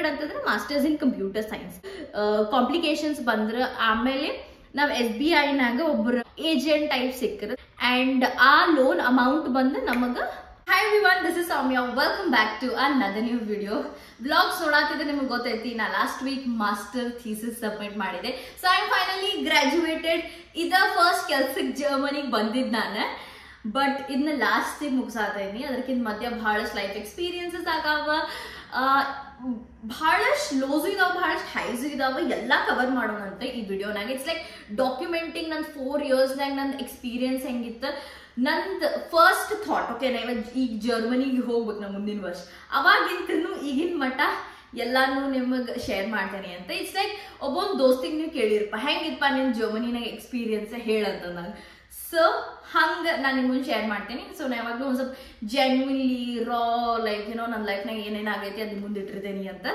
ಅಂತಂದ್ರೆ masters in computer science. Complications ಬಂದ್ರೆ ಆಮೇಲೆ ನಾವ್ SBI ನಾಗ ಒಬ್ಬರು ಏಜೆಂಟ್ ಟೈಪ್ ಸಿಕ್ಕರು ಅಂಡ್ ಆ ಲೋನ್ ಅಮೌಂಟ್ ಬಂದು ನಮಗ. Hi everyone, this is Soumya. Welcome back to another new video. Vlogs ನೋಡಾತಿದ್ರೆ ನಿಮಗೆ ಗೊತ್ತೈತಿ ನಾ last week master thesis submit ಮಾಡಿದೆ. So I am finally graduated. ಇದ ಫಸ್ಟ್ ಕೆಲ್ಸಕ್ಕೆ ಜರ್ಮನಿಗೆ ಬಂದಿದ್ದು ನಾನು. ಬಟ್ ಇದನ್ನ ಲಾಸ್ಟ್ ಮುಗಿಸಾತಾ ಇದೀನಿ. ಅದಕ್ಕಿಂತ ಮಧ್ಯ ಬಹಳಷ್ಟು ಲೈಫ್ ಎಕ್ಸ್ಪೀರಿಯನ್ಸಸ್ ಆಗಾವ, ಬಹಳಷ್ಟು ಲೋಸು ಇದಾವ, ಬಹಳಷ್ಟು ಹೈಸ್ ಇದಾವ. ಎಲ್ಲ ಕವರ್ ಮಾಡೋಣಂತ ಈ ವಿಡಿಯೋನಾಗ. ಇಟ್ಸ್ ಲೈಕ್ ಡಾಕ್ಯುಮೆಂಟಿಂಗ್ ನನ್ನ 4 yearsನಾಗ ನನ್ನ ಎಕ್ಸ್ಪೀರಿಯನ್ಸ್ ಹೆಂಗಿತ್ತು, ನಂದು ಫಸ್ಟ್ ಥಾಟ್. ಓಕೆ, ನಾ ಈಗ ಜರ್ಮನಿಗೆ ಹೋಗ್ಬೇಕು ನಾ ಮುಂದಿನ ವರ್ಷ, ಅವಾಗಿಂತೂ ಈಗಿನ ಮಟ್ಟ ಎಲ್ಲಾನು ನಿಮಗೆ ಶೇರ್ ಮಾಡ್ತೇನೆ ಅಂತ. ಇಟ್ಸ್ ಲೈಕ್ ಒಬ್ಬೊಂದು ದೋಸ್ತಿಗೆ ನೀವು ಕೇಳಿರಪ್ಪ ಹೆಂಗಿಪ್ಪ ನಿನ್ನ ಜರ್ಮನಿನಾಗ ಎಕ್ಸ್ಪೀರಿಯನ್ಸ್ ಹೇಳಂತ ನಾನು. ಸೊ ಹಂಗೆ ನಾನು ನಿಮ್ಗೆ ಶೇರ್ ಮಾಡ್ತೀನಿ. ಸೊ ನಾ ಯಾವಾಗಲೂ ಒಂದು ಸ್ವಲ್ಪ ಜೆನ್ಯೂನ್ಲಿ ರಾ ಲೈಕ್ ನನ್ನ ಲೈಫ್ನಾಗ ಏನೇನಾಗೈತಿ ಅದು ಮುಂದಿಟ್ಟಿರ್ತೇನೆ ಅಂತ.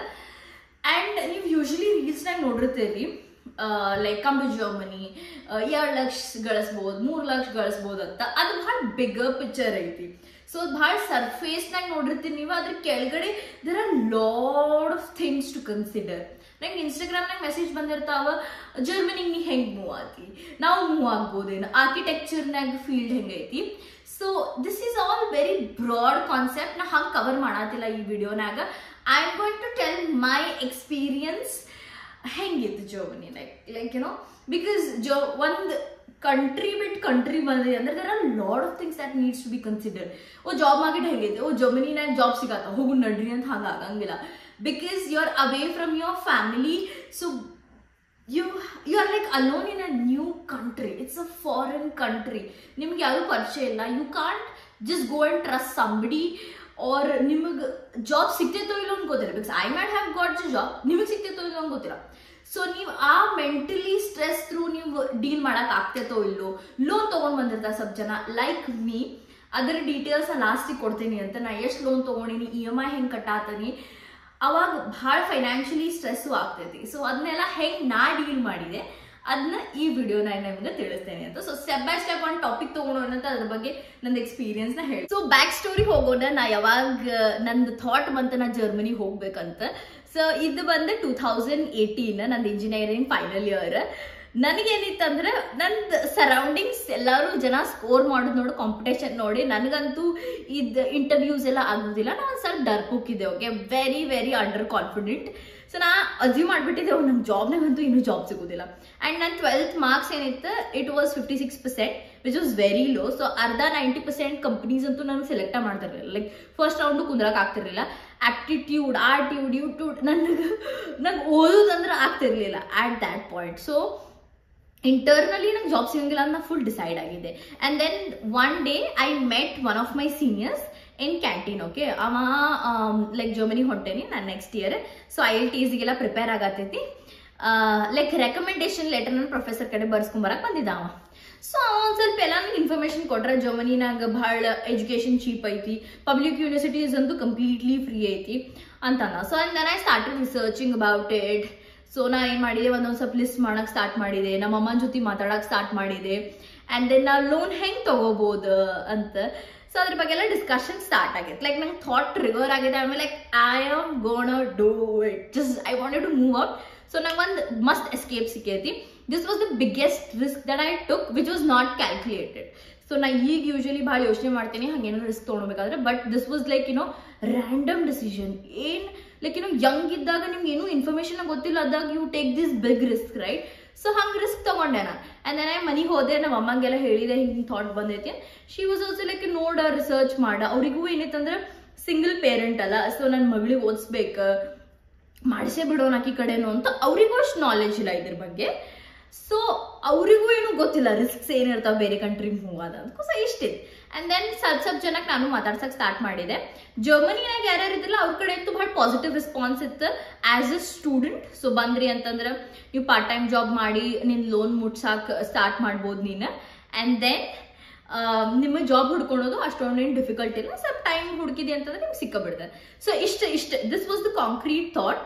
ಆ್ಯಂಡ್ ನೀವು ಯೂಶಲಿ ರೀಲ್ಸ್ನಾಗ ನೋಡಿರ್ತೀರಿ like come to Germany 2 lakh ಗಳಿಸ್ಬೋದು, 3 ಲಕ್ಷ ಗಳಿಸ್ಬೋದು ಅಂತ. ಅದು ಭಾಳ ಬಿಗರ್ ಪಿಕ್ಚರ್ ಐತಿ. ಸೊ ಅದು ಭಾಳ ಸರ್ಫೇಸ್ನಾಗ ನೋಡಿರ್ತೀರಿ ನೀವು. ಅದ್ರ ಕೆಳಗಡೆ there are lot of things to consider. ನಂಗೆ ಇನ್ಸ್ಟಾಗ್ರಾಮ್ನಾಗ ಮೆಸೇಜ್ ಬಂದಿರ್ತಾವ, ಜರ್ಮನಿಗೆ ನೀ ಹೆಂಗೆ ಮೂವ್ ಆಗಿ, ನಾವು ಮೂವ್ ಆಗ್ಬೋದೇನು, ಆರ್ಕಿಟೆಕ್ಚರ್ನಾಗ ಫೀಲ್ಡ್ ಹೆಂಗೈತಿ. So this is all very broad concept. ನಾ ಹಂಗೆ ಕವರ್ ಮಾಡತ್ತಿಲ್ಲ ಈ ವಿಡಿಯೋನಾಗ. I am going to tell my experience ಹೆಂಗಿತ್ತು ಜರ್ಮನಿ. ಲೈಕ್ ಬಿಕಾಸ್ ಒಂದು ಕಂಟ್ರಿ ಬಿಟ್ಟು ಕಂಟ್ರಿ ಬಂದಿದೆ ಅಂದ್ರೆ there are lot of things that needs to be consider. Job market ಹೆಂಗೈತೆ, ಜರ್ಮನಿನಾಗ ಜಾಬ್ ಸಿಗತ್ತ, ಹೋಗು ನಡ್ರಿ ಅಂತ ಹಂಗೆ ಆಗಂಗಿಲ್ಲ. Because you're away from your family, so you are like alone in a new country. It's a foreign country. ನಿಮಗೆ ಯಾರು ಪರಿಚಯ ಇಲ್ಲ. You can't just go and trust somebody. or ನಿಮಗೆ ಜಾಬ್ ಸಿಗ್ತೈತೋ ಇಲ್ಲ ಅಂತ ಗೊತ್ತಿಲ್ಲ. Because I might have got the job, ನಿಮಗೆ ಸಿಗ್ತೈತೋ ಇಲ್ಲ ಅಂತ ಗೊತ್ತಿಲ್ಲ. ಸೊ ನೀವು ಆ ಮೆಂಟಲಿ ಸ್ಟ್ರೆಸ್ ಥ್ರೂ ನೀವು ಡೀಲ್ ಮಾಡಕ್ ಆಗ್ತೈತೋ ಇಲ್ಲೋ. ಲೋನ್ ತೊಗೊಂಡು ಬಂದಿರ್ತಾರೆ ಸ್ವಲ್ಪ ಜನ ಲೈಕ್ ಮೀ. ಅದರ ಡೀಟೇಲ್ಸ್ ಲಾಸ್ಟಿಗೆ ಕೊಡ್ತೀನಿ ಅಂತ. ನಾ ಎಷ್ಟು ಲೋನ್ ತೊಗೊಂಡಿನಿ, EMI ಹೆಂಗೆ ಕಟ್ಟಾತೀನಿ, ಅವಾಗ ಭಾಳ ಫೈನಾನ್ಷಿಯಲಿ ಸ್ಟ್ರೆಸ್ಸು ಆಗ್ತೈತಿ. ಸೊ ಅದನ್ನೆಲ್ಲ ಹೆಂಗೆ ನಾ ಡೀಲ್ ಮಾಡಿದೆ ಅದನ್ನ ಈ ವಿಡಿಯೋನಾಗ ನಿಮ್ಗೆ ತಿಳಿಸ್ತೇನೆ ಅಂತ. ಸೊ ಸ್ಟೆಪ್ ಬೈ ಸ್ಟೆಪ್ ಒಂದು ಟಾಪಿಕ್ ತೊಗೊಳೋಣ ಅಂತ ಅದ್ರ ಬಗ್ಗೆ ನಂದು ಎಕ್ಸ್ಪೀರಿಯನ್ಸ್ನ ಹೇಳಿ. ಸೊ ಬ್ಯಾಕ್ ಸ್ಟೋರಿ ಹೋಗೋಣ. ನಾ ಯಾವಾಗ ನಂದು ಥಾಟ್ ಬಂತ ನಾ ಜರ್ಮನಿಗೆ ಹೋಗ್ಬೇಕಂತ. ಸೊ ಇದು ಬಂದು 2018 ನಂದು ಇಂಜಿನಿಯರಿಂಗ್ ಫೈನಲ್ ಇಯರ್. ನನಗೇನಿತ್ತಂದ್ರೆ ನಂದು ಸರೌಂಡಿಂಗ್ಸ್ ಎಲ್ಲರೂ ಜನ ಸ್ಕೋರ್ ಮಾಡೋದು ನೋಡಿ, ಕಾಂಪಿಟೇಷನ್ ನೋಡಿ ನನಗಂತೂ ಇದು ಇಂಟರ್ವ್ಯೂಸ್ ಎಲ್ಲ ಆಗೋದಿಲ್ಲ. ನಾನು ಸ್ವಲ್ಪ ಡರ್ಕೋಕಿದ್ದೆ. Okay, very very under confident. So ನಾ ಅಸ್ಯೂಮ್ ಮಾಡಿಬಿಟ್ಟಿದ್ದೆ ನಂಗೆ ಜಾಬ್ನಾಗಂತೂ ಇನ್ನೂ ಜಾಬ್ ಸಿಗೋದಿಲ್ಲ. ಆ್ಯಂಡ್ ನನ್ನ 12th ಮಾರ್ಕ್ಸ್ ಏನಿತ್ತು it was 56%, which was very low. So ಅರ್ಧ 90% ಕಂಪ್ನೀಸ್ ಅಂತೂ ನನಗೆ ಸೆಲೆಕ್ಟ್ ಮಾಡ್ತಿರ್ಲಿಲ್ಲ. ಲೈಕ್ ಫಸ್ಟ್ ರೌಂಡು ಕುಂದ್ರಕ್ಕೆ ಆಗ್ತಿರ್ಲಿಲ್ಲ. ಆಪ್ಟಿಟ್ಯೂಡ್, ಆರ್ಟ್ಯೂಡ್, ಯೂಟ್ಯೂಡ್ ನಂಗೆ ಓದೋದಂದ್ರೆ ಆಗ್ತಿರ್ಲಿಲ್ಲ at that point. So internally ನಂಗೆ ಜಾಬ್ ಸಿಗಂಗಿಲ್ಲ ಅಂತ ಫುಲ್ ಡಿಸೈಡ್ ಆಗಿದೆ. And then one day I met one of my seniors in canteen. Okay, ಅವ ಲೈಕ್ ಜರ್ಮನಿ ಹೊಂಟೇನಿ ನಾನು ನೆಕ್ಸ್ಟ್ ಇಯರ್. ಸೊ IELTSಗೆಲ್ಲ ಪ್ರಿಪೇರ್ ಆಗತೈತಿ. ಲೈಕ್ ರೆಕಮೆಂಡೇಶನ್ ಲೆಟರ್ ನನ್ನ ಪ್ರೊಫೆಸರ್ ಕಡೆ ಬರ್ಸ್ಕೊಂಬರಕ್ಕೆ ಬಂದಿದ್ದ ಅವ. ಸೊ ಒಂದು ಸ್ವಲ್ಪ ಎಲ್ಲ ನನಗೆ ಇನ್ಫಾರ್ಮೇಶನ್ ಕೊಟ್ರೆ ಜರ್ಮನಿನಾಗ ಭಾಳ ಎಜುಕೇಶನ್ ಚೀಪ್ ಐತಿ, ಪಬ್ಲಿಕ್ ಯೂನಿವರ್ಸಿಟೀಸ್ ಅಂತೂ ಕಂಪ್ಲೀಟ್ಲಿ ಫ್ರೀ ಐತಿ ಅಂತ. So and then I started researching about it. So ನಾ ಏನು ಮಾಡಿದೆ, ಒಂದೊಂದು ಸ್ವಲ್ಪ ಲಿಸ್ಟ್ ಮಾಡಕ್ಕೆ ಸ್ಟಾರ್ಟ್ ಮಾಡಿದೆ, ನಮ್ಮ ಅಮ್ಮನ ಜೊತೆ ಮಾತಾಡಕ್ಕೆ ಸ್ಟಾರ್ಟ್ ಮಾಡಿದೆ. ಆ್ಯಂಡ್ ದೆನ್ ನಾವು ಲೋನ್ ಹೆಂಗೆ ತೊಗೋಬೋದು ಅಂತ. ಸೊ ಅದ್ರ ಬಗ್ಗೆ ಎಲ್ಲ ಡಿಸ್ಕಷನ್ ಸ್ಟಾರ್ಟ್ ಆಗೈತೆ. ಲೈಕ್ ನಂಗೆ ಥಾಟ್ ಟ್ರಿಗರ್ ಆಗಿದೆ. ಆಮೇಲೆ like I am gonna do it, just I wanted to move out. So ನಂಗೆ ಒಂದು ಮಸ್ಟ್ ಎಸ್ಕೇಪ್ ಸಿಕ್ಕೈತಿ. This was the biggest risk that I took which was not calculated. So ನಾ ಈಗ usually ಭಾಳ ಯೋಚನೆ ಮಾಡ್ತೀನಿ ಹಂಗೇನೋ ರಿಸ್ಕ್ ತೊಗೊಳ್ಬೇಕಾದ್ರೆ. But this was like random decision. ಏನು ಲೈಕ್ ಯಂಗ್ ಇದ್ದಾಗ ನಿಮ್ಗೆ ಏನೂ ಇನ್ಫಾರ್ಮೇಶನ್ ಗೊತ್ತಿಲ್ಲ, ಅದಾಗ you take this big risk, right? So ಹಂಗೆ ರಿಸ್ಕ್ ತೊಗೊಂಡೆ ನಾನು. ಆ್ಯಂಡ್ ದೆನ್ ಐ ಮನೆಗೆ ಹೋದೆ, ನಮ್ಮ ಅಮ್ಮಂಗೆಲ್ಲ ಹೇಳಿದೆ ಹಿಂಗೆ ಥಾಟ್ ಬಂದೈತಿ. ಶಿ ವಾಸ್ ಆಲ್ಸೋ ಲೈಕ್ ನೋಡ, ರಿಸರ್ಚ್ ಮಾಡ. ಅವರಿಗೂ ಏನೈತಂದ್ರೆ ಸಿಂಗಲ್ ಪೇರೆಂಟ್ ಅಲ್ಲ, ಸೊ ನನ್ನ ಮಗಳಿಗೆ ಓದಿಸ್ಬೇಕು, ಮಾಡಿಸೇ ಬಿಡೋಣ ಆಕಿ ಕಡೆನೋ ಅಂತ. ಅವರಿಗೂ ಅಷ್ಟು ನಾಲೆಜ್ ಇಲ್ಲ ಇದ್ರ ಬಗ್ಗೆ. ಸೊ ಅವರಿಗೂ ಏನೂ ಗೊತ್ತಿಲ್ಲ ರಿಸ್ಕ್ಸ್ ಏನಿರ್ತಾವೆ ಬೇರೆ ಕಂಟ್ರಿಗೆ ಮೂವ್ ಆದ ಅಂತ. ಸೊ ಇಷ್ಟಿದೆ. ಆ್ಯಂಡ್ ದೆನ್ ಸ್ವಲ್ಪ ಜನಕ್ಕೆ ನಾನು ಮಾತಾಡ್ಸಕ್ಕೆ ಸ್ಟಾರ್ಟ್ ಮಾಡಿದೆ. ಜರ್ಮನಿನಾಗ ಯಾರ್ಯಾರು ಇದ್ದಿಲ್ಲ ಅವ್ರ ಕಡೆ ಅಂತೂ ಭಾಳ ಪಾಸಿಟಿವ್ ರೆಸ್ಪಾನ್ಸ್ ಇತ್ತು ಆ್ಯಸ್ ಎ ಸ್ಟೂಡೆಂಟ್. ಸೊ ಬಂದ್ರಿ ಅಂತಂದ್ರೆ ನೀವು ಪಾರ್ಟ್ ಟೈಮ್ ಜಾಬ್ ಮಾಡಿ ನಿನ್ನ ಲೋನ್ ಮುಟ್ಸಾಕ ಸ್ಟಾರ್ಟ್ ಮಾಡ್ಬೋದು ನೀನು. ಆ್ಯಂಡ್ ದೆನ್ ನಿಮಗೆ ಜಾಬ್ ಹುಡ್ಕೊಳೋದು ಅಷ್ಟೊಂದೇನು ಡಿಫಿಕಲ್ಟ್ ಇಲ್ಲ. ಸ್ವಲ್ಪ ಟೈಮ್ ಹುಡುಕಿದೆ ಅಂತಂದ್ರೆ ನಿಮ್ಗೆ ಸಿಕ್ಕಬಿಡ್ತಾರೆ. ಸೊ ಇಷ್ಟ this was the concrete thought.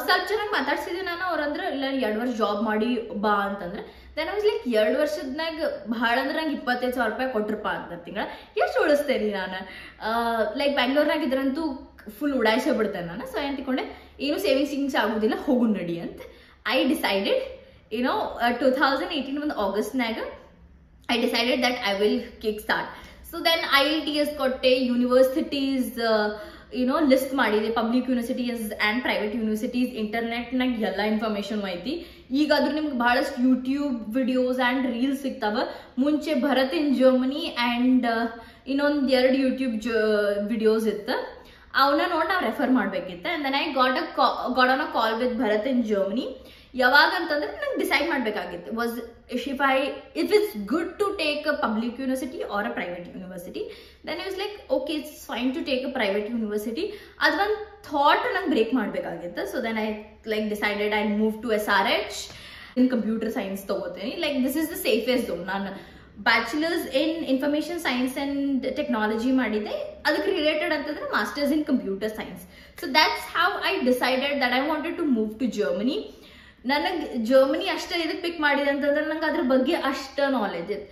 ಸ್ವಲ್ಪ ಚೆನ್ನಾಗಿ ಮಾತಾಡ್ಸಿದ್ದೆ ನಾನು. ಅವ್ರಂದ್ರೆ ಇಲ್ಲ 2 ವರ್ಷ ಜಾಬ್ ಮಾಡಿ ಬಾ ಅಂತಂದ್ರೆ. ದೆನ್ ವಾಸ್ ಲೈಕ್ 2 ವರ್ಷದ್ನಾಗ ಭಾಳ ಅಂದ್ರೆ ನಂಗೆ 25,000 ರೂಪಾಯಿ ಕೊಟ್ರಪ್ಪ ಅಂತ ತಿಂಗಳ ಎಷ್ಟು ಉಳಿಸ್ತೇನೆ ನಾನು. ಲೈಕ್ ಬ್ಯಾಂಗ್ಳೂರ್ನಾಗ ಇದ್ರಂತೂ ಫುಲ್ ಉಡಾಯಿಸೇ ಬಿಡ್ತೇನೆ ನಾನು. ಸೊ ಏನು ತಿಳ್ಕೊಂಡೆ, ಏನು ಸೇವಿಂಗ್ಸ್ ಆಗೋದಿಲ್ಲ, ಹೋಗು ನಡಿ ಅಂತ. ಐ ಡಿಸೈಡೆಡ್ 2018 ಒಂದು ಆಗಸ್ಟ್ನಾಗ I decided that I will kickstart. So then IELTS kotte, universities list madide, public universities and private universities, internet nag yella information aiti. ಈಗಾದ್ರೂ ನಿಮ್ಗೆ ಬಹಳಷ್ಟು ಯೂಟ್ಯೂಬ್ ವಿಡಿಯೋಸ್ ಆ್ಯಂಡ್ ರೀಲ್ಸ್ ಸಿಗ್ತಾವ. ಮುಂಚೆ ಭರತ್ ಇನ್ ಜರ್ಮನಿ ಆ್ಯಂಡ್ ಇನ್ನೊಂದು 2 YouTube videos ಇತ್ತು, ಅವನ್ನ ನೋಡಿ ನಾವು refer ಮಾಡ್ಬೇಕಿತ್ತು. And then I got on a call with Bharat in Germany. ಯಾವಾಗ ಅಂತಂದ್ರೆ ನಂಗೆ ಡಿಸೈಡ್ ಮಾಡಬೇಕಾಗಿತ್ತು, if it's good to take a public university or a private university. Then I was like, okay, it's fine to take a private university. ಅದೊಂದು thought ನಂಗೆ break ಮಾಡಬೇಕಾಗಿತ್ತು. So then I decided I'll move to SRH in computer science ತಗೋತೀನಿ. This is the safest zone. ನಾನು bachelors in information science and technology ಮಾಡಿದೆ, ಅದಕ್ಕೆ related ಅಂತಂದ್ರೆ masters in computer science. So that's how I decided that I wanted to move to Germany. ನನಗೆ Germany ಅಷ್ಟೇ ಇದಕ್ಕೆ ಪಿಕ್ ಮಾಡಿದೆ ಅಂತಂದ್ರೆ ನಂಗೆ ಅದ್ರ ಬಗ್ಗೆ ಅಷ್ಟು ನಾಲೆಜ್ ಇತ್ತು,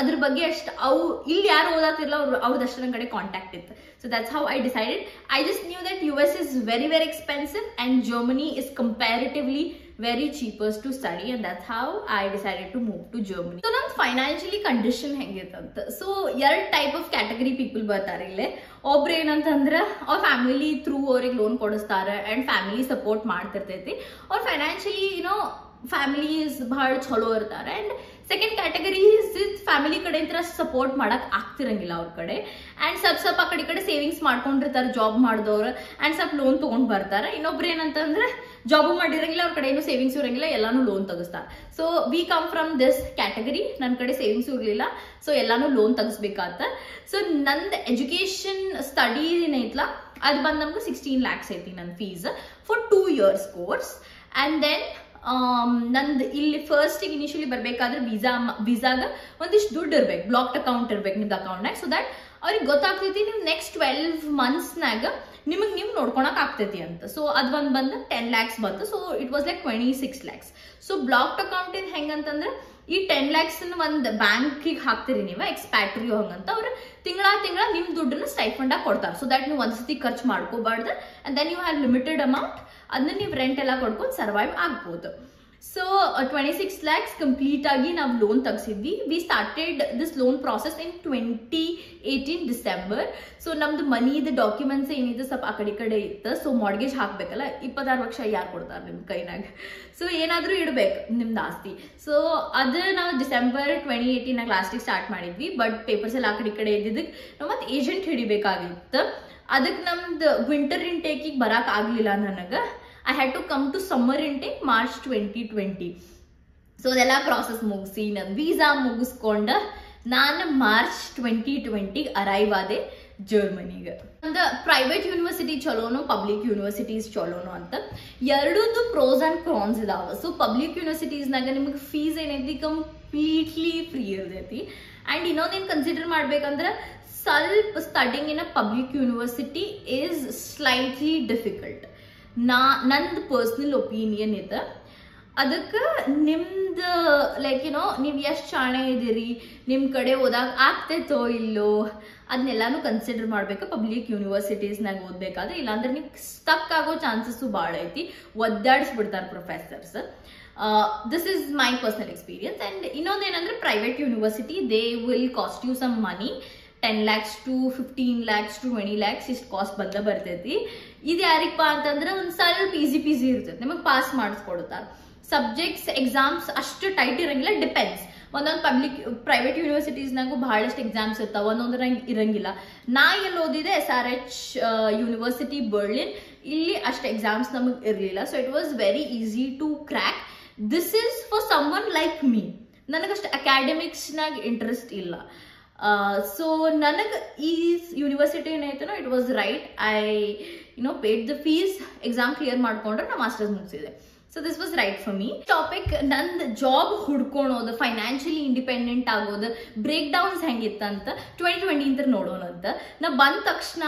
ಅದ್ರ ಬಗ್ಗೆ ಅಷ್ಟು ಇಲ್ಲಿ ಯಾರು ಓದಾತಿಲ್ಲ ಅವ್ರದ್ದು ನನ್ನ ಕಡೆ ಕಾಂಟ್ಯಾಕ್ಟ್ ಇತ್ತು. So that's how I decided. I just knew that US is very very expensive and Germany is comparatively very cheapest to study, and that's how I decided to move to Germany. So ನಮ್ಮ financially condition ಹೆಂಗಿರ್ತಂತ. So 2 type of category people ಬರ್ತಾರೆ ಇಲ್ಲೇ. ಒಬ್ರು ಏನಂತಂದ್ರೆ ಅವ್ರ family through ಅವ್ರಿಗೆ loan ಕೊಡಿಸ್ತಾರೆ and family support ಮಾಡ್ತಿರ್ತೈತಿ. ಅವ್ರ ಫೈನಾನ್ಷಿಯಲಿ ಫ್ಯಾಮಿಲೀಸ್ ಬಹಳ ಚಲೋ ಇರ್ತಾರೆ. ಅಂಡ್ ಸೆಕೆಂಡ್ ಕ್ಯಾಟಗರಿ ಫ್ಯಾಮಿಲಿ ಕಡೆಯಿಂದ ಸಪೋರ್ಟ್ ಮಾಡಕ್ ಆಗ್ತಿರಂಗಿಲ್ಲ ಅವ್ರ ಕಡೆ. ಅಂಡ್ ಸ್ವಲ್ಪ ಆ ಕಡೆ ಸೇವಿಂಗ್ಸ್ ಮಾಡ್ಕೊಂಡಿರ್ತಾರೆ ಜಾಬ್ ಮಾಡಿದವ್ರು, ಅಂಡ್ ಸ್ವಲ್ಪ ಲೋನ್ ತಗೊಂಡ್ ಬರ್ತಾರೆ. ಇನ್ನೊಬ್ರು ಏನಂತಂದ್ರೆ ಜಾಬ್ ಮಾಡಿರಂಗಿಲ್ಲ, ಅವ್ರ ಕಡೆ ಏನು ಸೇವಿಂಗ್ಸ್ ಇರಂಗಿಲ್ಲ, ಎಲ್ಲಾನು ಲೋನ್ ತೆಗಿಸ್ತಾರೆ. So we come from this category. ನನ್ನ ಕಡೆ ಸೇವಿಂಗ್ಸ್ ಇರ್ಲಿಲ್ಲ, ಸೊ ಎಲ್ಲಾನು ಲೋನ್ ತೆಗಿಸ್ಬೇಕಾತ. ಸೊ ನಂದು ಎಜುಕೇಶನ್ ಸ್ಟಡಿ ಏನೈತ್ಲ ಅದು ಬಂದು ನಮ್ಗೆ 16 lakhs ಐತಿ ನನ್ನ fees for 2 years course. And then ನಂದು ಇಲ್ಲಿ ಫಸ್ಟ್ ಇನಿಷಿಯಲಿ ಬರ್ಬೇಕಾದ್ರೆ ವೀಸಾಗ ಒಂದಿಷ್ಟು ದುಡ್ಡು ಇರ್ಬೇಕು, ಬ್ಲಾಕ್ಡ್ ಅಕೌಂಟ್ ಇರ್ಬೇಕು ನಿಮ್ದು ಅಕೌಂಟ್ನಾಗ. ಸೊ ದಟ್ ಅವ್ರಿಗೆ ಗೊತ್ತಾಗ್ತೈತಿ ನೀವು ನೆಕ್ಸ್ಟ್ 12 monthsನಾಗ ನಿಮಗೆ ನೀವು ನೋಡ್ಕೊಳಕ್ ಆಗ್ತೈತಿ ಅಂತ. ಸೊ ಅದು ಬಂದು 10 lakhs ಬಂತು. So it was 26 lakhs. So blocked account in ಹೆಂಗಂತಂದ್ರೆ ಈ 10 lakhs ಒಂದು ಬ್ಯಾಂಕಿಗೆ ಹಾಕ್ತಿರಿ ನೀವು ಎಕ್ಸ್ಪ್ಯಾಟ್ರಿಯೋ ಹಂಗಂತ, ಅವ್ರು ತಿಂಗಳ ನಿಮ್ ದುಡ್ಡನ್ನ ಸ್ಟೈಫಂಡ್ ಆಗಿ ಕೊಡ್ತಾರೆ. ಸೊ ದಟ್ ನೀವು ಒಂದ್ಸತಿ ಖರ್ಚು ಮಾಡ್ಕೋಬಾರ್ದು. And then you have limited amount, ಅದನ್ನ ನೀವು ರೆಂಟ್ ಎಲ್ಲ ಕೊಡ್ಕೊಂಡು ಸರ್ವೈವ್ ಆಗ್ಬೋದು. ಸೊ 26 lakhs ಕಂಪ್ಲೀಟ್ ಆಗಿ ನಾವು ಲೋನ್ ತೆಗ್ಸಿದ್ವಿ. We started this loan process in 2018 December. So ನಮ್ದು ಮನಿದು ಡಾಕ್ಯುಮೆಂಟ್ಸ್ ಏನಿದೆ ಸ್ವಲ್ಪ ಆ ಕಡೆ ಇತ್ತು. ಸೊ ಮಾರ್ಗೇಜ್ ಹಾಕ್ಬೇಕಲ್ಲ, 26 ಲಕ್ಷ ಯಾರು ಕೊಡ್ತಾರೆ ನಿಮ್ ಕೈನಾಗ? ಸೊ ಏನಾದ್ರೂ ಇಡ್ಬೇಕು ನಿಮ್ದು ಆಸ್ತಿ. ಸೊ ಅದು ನಾವು ಡಿಸೆಂಬರ್ 2018 ಲಾಸ್ಟಿಗೆ ಸ್ಟಾರ್ಟ್ ಮಾಡಿದ್ವಿ. ಬಟ್ ಪೇಪರ್ಸ್ ಎಲ್ಲ ಆ ಕಡೆ ಇದ್ದಿದ್ದಕ್ಕೆ ನಾವು ಮತ್ತೆ ಏಜೆಂಟ್ ಹಿಡಿಬೇಕಾಗಿತ್ತು. ಅದಕ್ಕೆ ನಮ್ದು ವಿಂಟರ್ ಇಂಟೇಕಿಗೆ ಬರಕ್ ಆಗ್ಲಿಲ್ಲ ನನಗೆ. I had to come to summer intake March 2020. So ಅದೆಲ್ಲ ಪ್ರಾಸೆಸ್ ಮುಗಿಸಿ ನನ್ನ ವೀಸಾ ಮುಗಿಸ್ಕೊಂಡ ನಾನು ಮಾರ್ಚ್ 2020 ಅರೈವ್ ಆದೆ ಜರ್ಮನಿಗೆ. ಒಂದು ಪ್ರೈವೇಟ್ ಯೂನಿವರ್ಸಿಟಿ ಚಲೋನು, ಪಬ್ಲಿಕ್ ಯೂನಿವರ್ಸಿಟೀಸ್ ಚಲೋನು ಅಂತ ಎರಡೂದು ಪ್ರೋಸ್ ಅಂಡ್ ಕಾನ್ಸ್ ಇದಾವ. ಸೊ ಪಬ್ಲಿಕ್ ಯೂನಿವರ್ಸಿಟೀಸ್ನಾಗ ನಿಮಗೆ ಫೀಸ್ ಏನೈತಿ ಕಂಪ್ಲೀಟ್ಲಿ ಫ್ರೀ ಇರ್ತೈತಿ. ಅಂಡ್ ಇನ್ನೊಂದೇನು ಕನ್ಸಿಡರ್ ಮಾಡ್ಬೇಕಂದ್ರೆ ಸ್ವಲ್ಪ studying in a public university is slightly difficult. ನಂದು ಪರ್ಸ್ನಲ್ ಒಪಿನಿಯನ್ ಇದೆ. ಅದಕ್ಕೆ ನಿಮ್ದು ನೀವು ಎಷ್ಟು ಶಾಣೆ ಇದ್ದೀರಿ, ನಿಮ್ಮ ಕಡೆ ಓದಾಕ ಆಗ್ತೈತೋ ಇಲ್ಲೋ ಅದನ್ನೆಲ್ಲಾನು ಕನ್ಸಿಡರ್ ಮಾಡ್ಬೇಕು ಪಬ್ಲಿಕ್ ಯೂನಿವರ್ಸಿಟೀಸ್ನಾಗ ಓದ್ಬೇಕಾದ್ರೆ. ಇಲ್ಲಾಂದ್ರೆ ನೀವು ಸ್ಟಕ್ ಆಗೋ ಚಾನ್ಸಸ್ಸು ಭಾಳ ಐತಿ, ಒದ್ದಾಡಿಸ್ಬಿಡ್ತಾರೆ professors. This is my personal experience. And ಇನ್ನೊಂದೇನಂದ್ರೆ private university they will cost you some money, 10 lakhs to 15 lakhs to 20 lakhs ಇಷ್ಟು ಕಾಸ್ಟ್ ಬರ್ತೈತಿ. ಇದು ಯಾರಿಗಪ್ಪ ಅಂತಂದ್ರೆ ಒಂದು ಸ್ವಲ್ಪ ಈಸಿ ಇರ್ತೈತಿ, ನಿಮಗೆ ಪಾಸ್ ಮಾಡಿಸ್ಕೊಡ್ತಾರೆ. ಸಬ್ಜೆಕ್ಟ್ಸ್ ಎಕ್ಸಾಮ್ಸ್ ಅಷ್ಟು ಟೈಟ್ ಇರಂಗಿಲ್ಲ, ಡಿಪೆಂಡ್ಸ್. ಒಂದೊಂದು ಪ್ರೈವೇಟ್ ಯೂನಿವರ್ಸಿಟೀಸ್ನಾಗೂ ಬಹಳಷ್ಟು ಎಕ್ಸಾಮ್ಸ್ ಇರ್ತಾವೆ, ಒಂದೊಂದ್ರಂಗೆ ಇರಂಗಿಲ್ಲ. ನಾ ಎಲ್ಲಿ ಓದಿದೆ SRH ಯೂನಿವರ್ಸಿಟಿ ಬರ್ಲಿನ್, ಇಲ್ಲಿ ಅಷ್ಟು ಎಕ್ಸಾಮ್ಸ್ ನಮಗೆ ಇರಲಿಲ್ಲ. So it was very easy to crack. This is for someone like me. ನನಗಷ್ಟು ಅಕಾಡೆಮಿಕ್ಸ್ನಾಗ ಇಂಟ್ರೆಸ್ಟ್ ಇಲ್ಲ. ಸೊ ನನಗೆ ಈ ಯೂನಿವರ್ಸಿಟಿ ಏನೈತನೋ it was right. I paid the fees, exam clear ಮಾಡ್ಕೊಂಡ್ರೆ ನಾ ಮಾಸ್ಟರ್ಸ್ ಮುಗಿಸಿದೆ. So this was right for me. Topic ನಂದು ಜಾಬ್ ಹುಡ್ಕೊಳೋದು, ಫೈನಾನ್ಷಿಯಲಿ ಇಂಡಿಪೆಂಡೆಂಟ್ ಆಗೋದು, ಬ್ರೇಕ್ ಡೌನ್ಸ್ ಹೆಂಗಿತ್ತಂತ 2020 ನೋಡೋಣ ಅಂತ. ನಾ ಬಂದ ತಕ್ಷಣ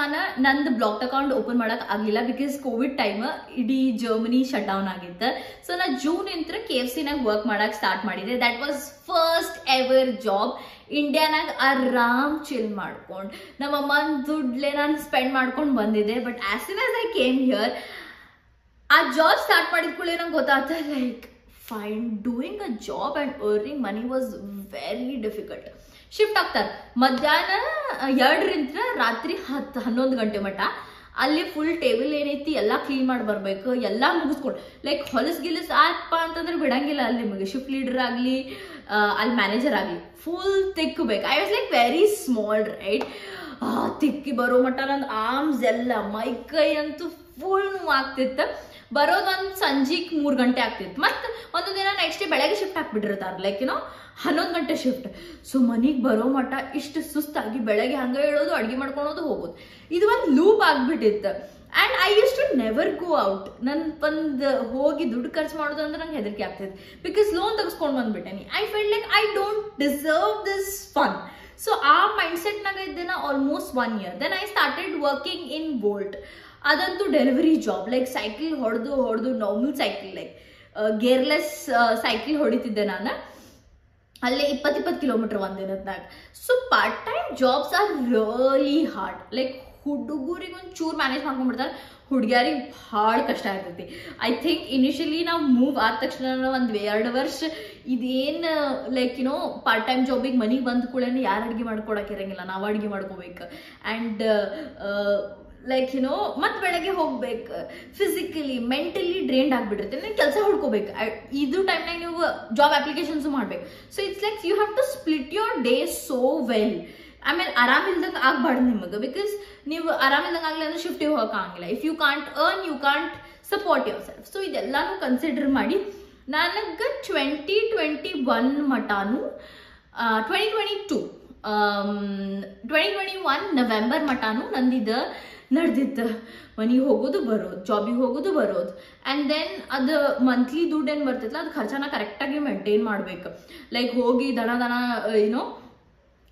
ನಂದು ಬ್ಲಾಕ್ ಅಕೌಂಟ್ ಓಪನ್ ಮಾಡಕ್ ಆಗಿಲ್ಲ, ಬಿಕಾಸ್ ಕೋವಿಡ್ ಟೈಮ್ ಇಡೀ ಜರ್ಮನಿ ಶಟ್ ಡೌನ್ ಆಗಿತ್ತು. ಸೊ ನಾ ಜೂನ್ ಇಂತ್ರ KFC ನಾಗ ವರ್ಕ್ ಮಾಡಕ್ ಸ್ಟಾರ್ಟ್ ಮಾಡಿದೆ. That was first ever job. ಇಂಡಿಯಾನಾಗ ಆರಾಮ್ ಚಿಲ್ ಮಾಡ್ಕೊಂಡು ನಮ್ಮ ಅಮ್ಮನ ದುಡ್ಲೆ ನಾನು ಸ್ಪೆಂಡ್ ಮಾಡ್ಕೊಂಡು ಬಂದಿದ್ದೆ. But as soon as I came here, ಆ ಜಾಬ್ ಸ್ಟಾರ್ಟ್ ಮಾಡಿದ ಕೂಡ ನಂಗೆ ಗೊತ್ತಾಗ್ತ like fine doing a job and earning money was very difficult. Shift ಆಗ್ತಾರೆ ಮಧ್ಯಾಹ್ನ 2ರಿಂದ ರಾತ್ರಿ 10-11 ಗಂಟೆ ಮಟ್ಟ. ಅಲ್ಲಿ ಫುಲ್ ಟೇಬಲ್ ಏನೈತಿ ಎಲ್ಲ ಕ್ಲೀನ್ ಮಾಡಿ ಬರ್ಬೇಕು, ಎಲ್ಲ ಮುಗಿಸ್ಕೊಂಡು ಲೈಕ್ ಹೊಲಸ್ ಗಿಲಸ್ ಆಯ್ತಪ್ಪ ಅಂತಂದ್ರೆ ಬಿಡಂಗಿಲ್ಲ. ಅಲ್ಲಿ ನಿಮಗೆ ಶಿಫ್ಟ್ ಲೀಡರ್ ಆಗಲಿ ಅಲ್ಲಿ ಮ್ಯಾನೇಜರ್ ಆಗಲಿ ಫುಲ್ ತಿಕ್ಕಬೇಕು. I was like very small right. ತಿಕ್ಕಿ ಬರೋ ಮಟ್ಟ ನನ್ನ ಆರ್ಮ್ಸ್ ಎಲ್ಲ ಮೈಕೈ ಅಂತೂ ಫುಲ್ ನೋವು ಆಗ್ತಿತ್ತು. ಬರೋದು ಒಂದು ಸಂಜೆಗೆ 3 ಗಂಟೆ ಆಗ್ತಿತ್ತು. ಮತ್ತು ಒಂದು ದಿನ ನೆಕ್ಸ್ಟ್ ಡೇ ಬೆಳಗ್ಗೆ ಶಿಫ್ಟ್ ಹಾಕ್ಬಿಟ್ಟಿರ್ತಾರೆ, ಲೈಕ್ 11 ಗಂಟೆ ಶಿಫ್ಟ್. ಸೊ ಮನೆಗೆ ಬರೋ ಮಟ್ಟ ಇಷ್ಟು ಸುಸ್ತಾಗಿ ಬೆಳಗ್ಗೆ ಹಂಗೆ ಹೇಳೋದು, ಅಡುಗೆ ಮಾಡ್ಕೊಳೋದು, ಹೋಗೋದು, ಇದು ಒಂದು ಲೂಪ್ ಆಗ್ಬಿಟ್ಟಿತ್ತು. And I use to never go out. ಒಂದು ಹೋಗಿ ದುಡ್ಡು ಖರ್ಚು ಮಾಡೋದು ಅಂದ್ರೆ ನಂಗೆ ಹೆದರಿಕೆ ಆಗ್ತಿತ್ತು, ಬಿಕಾಸ್ ಲೋನ್ ತೆಗೆಸ್ಕೊಂಡು ಬಂದ್ಬಿಟ್ಟೇನಿ. I feel like I don't deserve this fun. So ಆ ಮೈಂಡ್ಸೆಟ್ನಾಗ ಇದ್ದೇನ almost 1 year. Then I started working in Bolt. ಅದಂತೂ ಡೆಲಿವರಿ ಜಾಬ್, ಲೈಕ್ ಸೈಕಲ್ ಹೊಡೆದು normal cycle, like gearless cycle ಹೊಡಿತಿದ್ದೆ ನಾನು. ಅಲ್ಲೇ 20 ಕಿಲೋಮೀಟರ್ ಒಂದಿನದಾಗ. So part time jobs are really hard. Like ಹುಡುಗರಿಗೆ ಒಂಚೂರು ಮ್ಯಾನೇಜ್ ಮಾಡ್ಕೊಂಡ್ಬಿಡ್ತಾರೆ, ಹುಡುಗಿಯರಿಗೆ ಭಾಳ ಕಷ್ಟ ಆಗ್ತೈತಿ. ಐ ಥಿಂಕ್ ಇನಿಷಿಯಲಿ ನಾವು ಮೂವ್ ಆದ ತಕ್ಷಣ 1-2 ವರ್ಷ ಇದೇನು ಲೈಕ್ ಪಾರ್ಟ್ ಟೈಮ್ ಜಾಬಿಗೆ ಮನೆಗೆ ಬಂದ ಕೂಡ ಯಾರು ಅಡುಗೆ ಮಾಡ್ಕೊಡಕ್ಕೆ ಇರಂಗಿಲ್ಲ, ನಾವು ಅಡುಗೆ ಮಾಡ್ಕೋಬೇಕು. ಆ್ಯಂಡ್ ಲೈಕ್ ಮತ್ತೆ ಬೆಳಗ್ಗೆ ಹೋಗ್ಬೇಕು, ಫಿಸಿಕಲಿ ಮೆಂಟಲಿ ಡ್ರೈನ್ಡ್ ಆಗ್ಬಿಟ್ಟಿರುತ್ತೆ. ನೀವು ಕೆಲಸ ಹುಡ್ಕೋಬೇಕು, ಇದು ಟೈಮ್ನಾಗ ನೀವು ಜಾಬ್ ಅಪ್ಲಿಕೇಶನ್ಸು ಮಾಡ್ಬೇಕು. So it's like you have to split your day so well. ಆಮೇಲೆ ಆರಾಮಿಲ್ದಂಗೆ ಆಗ್ಬಾರ್ದು ನಿಮಗೆ, ಬಿಕಾಸ್ ನೀವು ಆರಾಮಿಲ್ದಂಗೆ ಆಗಲಿ ಅಂದ್ರೆ ಶಿಫ್ಟಿಗೆ ಹೋಗಕ್ಕೆ ಆಗಂಗಿಲ್ಲ. If you can't earn, you can't support yourself. So ಇದೆಲ್ಲಾನು ಕನ್ಸಿಡರ್ ಮಾಡಿ ನನಗೆ 2021 ಮಟಾನು 2021 ನವೆಂಬರ್ ಮಟಾನು ನಂದಿದ್ದು ನಡೆದಿತ್ತು. ಮನೆಗೆ ಹೋಗೋದು ಬರೋದು, ಜಾಬಿಗೆ ಹೋಗೋದು ಬರೋದು. ಆ್ಯಂಡ್ ದೆನ್ ಅದು ಮಂತ್ಲಿ ದುಡ್ಡು ಏನು ಬರ್ತೈತಲ್ಲ ಅದು ಖರ್ಚನ ಕರೆಕ್ಟಾಗಿ ಮೇಂಟೈನ್ ಮಾಡಬೇಕು. ಲೈಕ್ ಹೋಗಿ ದನ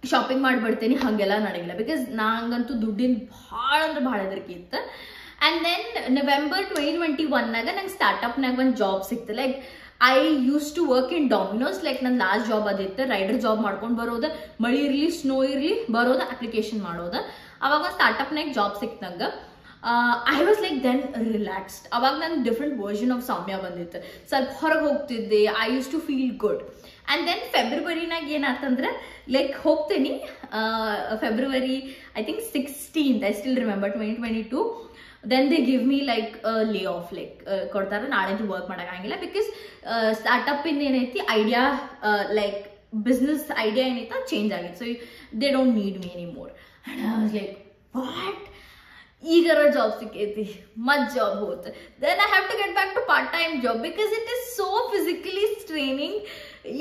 ಶಾಪಿಂಗ್ ಮಾಡಿಬಿಡ್ತೀನಿ, ಹಾಗೆಲ್ಲ ನಡೆಯಿಲ್ಲ. ಬಿಕಾಸ್ ನಂಗಂತೂ ದುಡ್ಡಿನ ಭಾಳ ಅಂದ್ರೆ ಭಾಳ ಹೆದರಿಕೆ ಇತ್ತು. ಆ್ಯಂಡ್ ದೆನ್ ನವೆಂಬರ್ 2021ನಾಗ ನಂಗೆ ಸ್ಟಾರ್ಟಪ್ನಾಗ ಒಂದು ಜಾಬ್ ಸಿಕ್ತು. Like I use to work in Domino's. Like ನನ್ನ ಲಾಸ್ಟ್ ಜಾಬ್ ಅದಿತ್ತು, ರೈಡರ್ ಜಾಬ್ ಮಾಡ್ಕೊಂಡು ಬರೋದು, ಮಳೆ ಇರಲಿ ಸ್ನೋ ಇರಲಿ ಬರೋದು, ಅಪ್ಲಿಕೇಶನ್ ಮಾಡೋದು. ಅವಾಗ ಸ್ಟಾರ್ಟಪ್ನಾಗ ಜಾಬ್ ಸಿಕ್ತು ನಂಗೆ. I was like then relaxed. ಅವಾಗ ನಂಗೆ ಡಿಫ್ರೆಂಟ್ ವರ್ಷನ್ ಆಫ್ ಸೌಮ್ಯ ಬಂದಿತ್ತು. ಸ್ವಲ್ಪ ಹೊರಗೆ ಹೋಗ್ತಿದ್ದೆ, I use to feel good. And then ಫೆಬ್ರವರಿನಾಗ ಏನಾಯ್ತಂದ್ರೆ ಲೈಕ್ ಹೋಗ್ತೀನಿ, February I think 16th, I still remember 2022. Then they give me like lay off, like ಕೊಡ್ತಾರೆ, ನಾಳೆಂದು ವರ್ಕ್ ಮಾಡೋಕ್ಕಾಗಿಲ್ಲ. ಬಿಕಾಸ್ ಸ್ಟಾರ್ಟಪ್ಪಿಂದ ಏನೈತಿ ಐಡಿಯಾ, ಲೈಕ್ ಬಿಸ್ನೆಸ್ ಐಡಿಯಾ ಏನೈತೆ ಚೇಂಜ್ ಆಗಿತ್ತು. So they don't need me any more. And I was like what, ಈಗರ job ಸಿಕ್ಕೈತಿ, ಮತ್ ಜಾಬ್ ಹೋಗುತ್ತೆ. Then I have to get back to part time job, because it is so physically straining,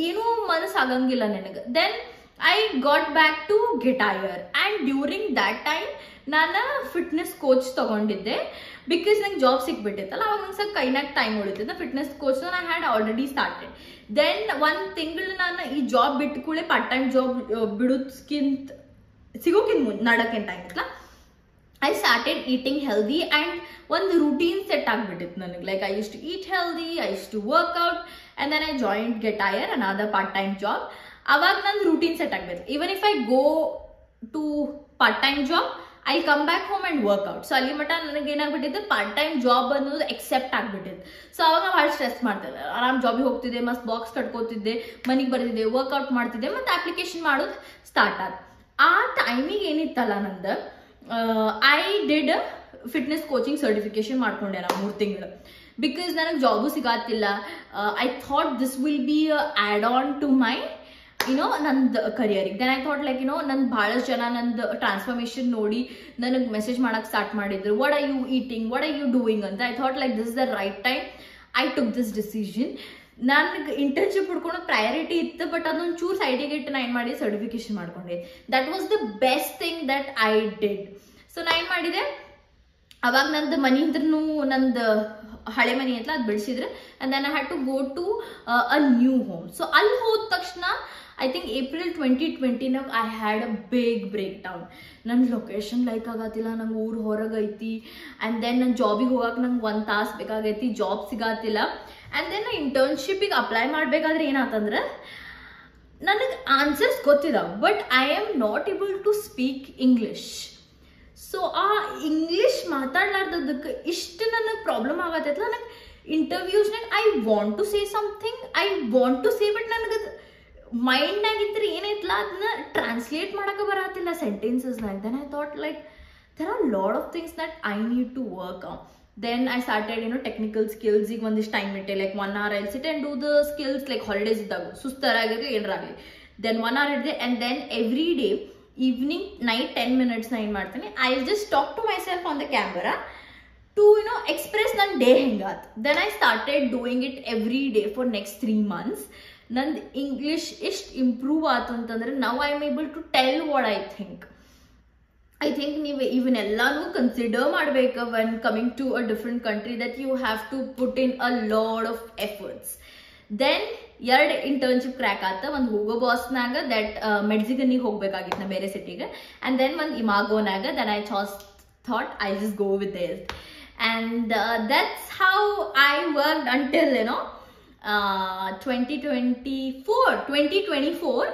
ಏನೂ ಮನಸ್ಸಾಗಂಗಿಲ್ಲ ನನಗೆ. Then I got back to guitar. And during that time ನಾನು fitness coach ತಗೊಂಡಿದ್ದೆ, because ನಂಗೆ job ಸಿಕ್ಬಿಟ್ಟಿತ್ತಲ್ಲ. ಅವಾಗ ನಂಗೆ ಸ್ವಲ್ಪ ಕೈನಾಗ ಟೈಮ್ ಉಳಿತಿದ್ದ. ಫಿಟ್ನೆಸ್ ಕೋಚ್ ನಾನು ಹ್ಯಾಡ್ ಆಲ್ರೆಡಿ ಸ್ಟಾರ್ಟೆಡ್. ದೆನ್ 1 ತಿಂಗಳು ನಾನು ಈ ಜಾಬ್ ಬಿಟ್ಟು ಕೂಡ ಪಾರ್ಟ್ ಟೈಮ್ ಜಾಬ್ ಸಿಗೋಕ್ಕಿಂತ ನಡಕ್ಕಿಂತ ಆಗಿತ್ತಲ್ಲ, I started eating healthy. And ಒಂದು ರೂಟೀನ್ ಸೆಟ್ ಆಗಿಬಿಟ್ಟಿತ್ತು ನನಗೆ. Like I use to eat healthy, I use to workout. And then I joined Getir, another part time job. ಅವಾಗ ನಂದು ರೂಟೀನ್ ಸೆಟ್ ಆಗಬೇಕು. Even if I go to part time job, I come back home and workout. So ಅಲ್ಲಿ ಮಟ್ಟ ನನಗೆ ಏನಾಗ್ಬಿಟ್ಟಿದ್ದು, part time job ಅನ್ನೋದು accept ಆಗ್ಬಿಟ್ಟಿದ್ದು. So ಅವಾಗ ಭಾಳ ಸ್ಟ್ರೆಸ್ ಮಾಡ್ತಿದ್ದೆ. ಆರಾಮ್ ಜಾಬಿಗೆ ಹೋಗ್ತಿದ್ದೆ, ಮಸ್ತ್ ಬಾಕ್ಸ್ ಕಟ್ಕೋತಿದ್ದೆ, ಮನೆಗೆ ಬರ್ತಿದ್ದೆ, ವರ್ಕ್ಔಟ್ ಮಾಡ್ತಿದ್ದೆ, ಮತ್ತು ಅಪ್ಲಿಕೇಶನ್ ಮಾಡೋದು ಸ್ಟಾರ್ಟ್ ಆದ. ಆ ಟೈಮಿಗೆ ಏನಿತ್ತಲ್ಲ ನಂದು, I did fitness coaching certification ಮಾಡ್ಕೊಂಡೆ ನಾನು 3 ತಿಂಗಳು. ಬಿಕಾಸ್ ನನಗೆ ಜಾಬು ಸಿಗತ್ತಿಲ್ಲ. I thought this will be add on to my ನಂದು ಕರಿಯರಿಗೆ. ದೆನ್ ಐ ಥಾಟ್ ಲೈಕ್ ನಂದು ಭಾಳಷ್ಟು ಜನ ನಂದು ಟ್ರಾನ್ಸ್ಫಾರ್ಮೇಶನ್ ನೋಡಿ ನನಗೆ ಮೆಸೇಜ್ ಮಾಡಕ್ಕೆ ಸ್ಟಾರ್ಟ್ ಮಾಡಿದ್ರು, what are you eating, what are you doing ಅಂತ. I thought like this is the right time. I took this decision. ನನಗೆ ಇಂಟರ್ನ್ಶಿಪ್ ಹುಡ್ಕೊಳೋದು ಪ್ರಯಾರಿಟಿ ಇತ್ತು, ಬಟ್ ಅದೊಂದು ಚೂರು ಸೈಡಿಗೆ ಇಟ್ಟು ನಾನು ಏನು ಮಾಡಿ ಸರ್ಟಿಫಿಕೇಶನ್ ಮಾಡ್ಕೊಂಡೆ. That was the best thing that I did. So ನಾನು ಏನು ಮಾಡಿದೆ, ಅವಾಗ ನಂದು ಮನೆ ಹತ್ರನೂ ನಂದು ಹಳೆ ಮನೆ ಐತಲ್ಲ ಅದು ಬಿಡಿಸಿದ್ರೆ and then I had to go to a new home. So ಅಲ್ಲಿ ಹೋದ ತಕ್ಷಣ I think April 2020 I had a big breakdown. ನನ್ನ ಲೊಕೇಶನ್ ಲೈಕ್ ಆಗತ್ತಿಲ್ಲ, ನಂಗೆ ಊರು ಹೊರಗೆ ಐತಿ, ಆ್ಯಂಡ್ ದೆನ್ ನನ್ನ ಜಾಬಿಗೆ ಹೋಗಕ್ಕೆ ನಂಗೆ 1 ತಾಸು ಬೇಕಾಗೈತಿ, ಜಾಬ್ ಸಿಗತ್ತಿಲ್ಲ. ಆ್ಯಂಡ್ ದೆನ್ ಇಂಟರ್ನ್ಶಿಪ್ಪಿಗೆ ಅಪ್ಲೈ ಮಾಡಬೇಕಾದ್ರೆ ಏನಾತಂದ್ರೆ ನನಗೆ ಆನ್ಸರ್ಸ್ ಗೊತ್ತಿದಾವೆ, but I am not able to speak English. So ಆ ಇಂಗ್ಲಿಷ್ ಮಾತಾಡ್ಲಾರ್ದಕ್ಕೆ ಇಷ್ಟು ನನಗೆ ಪ್ರಾಬ್ಲಮ್ ಆಗತ್ತೈತಲ್ಲ. ನನಗೆ ಇಂಟರ್ವ್ಯೂಸ್ನಾಗ I want to say something, I want to say, but ನನಗೆ ಮೈಂಡ್ನಾಗಿದ್ರೆ ಏನೈತಲ್ಲ ಅದನ್ನ ಟ್ರಾನ್ಸ್ಲೇಟ್ ಮಾಡೋಕೆ ಬರತ್ತಿಲ್ಲ ಸೆಂಟೆನ್ಸಸ್ನಾಗ. Then I thought like there are a lot of things that I need to work on. Then I started, technical skills. ಈಗ ಒಂದಿಷ್ಟು time ಇಟ್ಟೆ, like 1 hour I'll sit and do the skills, like holidays ಇದ್ದಾಗ ಸುಸ್ತರಾಗಿರಲಿ ಏನರಾಗಲಿ. Then 1 hour ಇದ್ದೆ, and then every day evening night 10 minutes ನಾ ಏನು ಮಾಡ್ತೀನಿ, I'll just talk to myself on the camera to express ನನ್ನ day ಹೆಂಗಾತ್. Then I started doing it every day for next 3 months. ನಂದು English ಎಷ್ಟು improve ಆಯ್ತು ಅಂತಂದ್ರೆ now I am able to tell what I think. I think ನೀವು ಇವನ್ನೆಲ್ಲಾನು consider ಮಾಡಬೇಕು when coming to a different country, that you have to put in a lot of efforts. Then 2 internship crack ಆತ. ಒಂದು ಹೋಗೋ ಬಾಸ್ನಾಗ that ಮೆಡ್ಸಿಗನ್ನಿಗೆ ಹೋಗ್ಬೇಕಾಗಿತ್ತು ನಾ ಬೇರೆ ಸಿಟಿಗೆ, and then ಒಂದು ಇಮಾಗೋನಾಗ. Then I thought I just go with there, and that's how I worked until 2024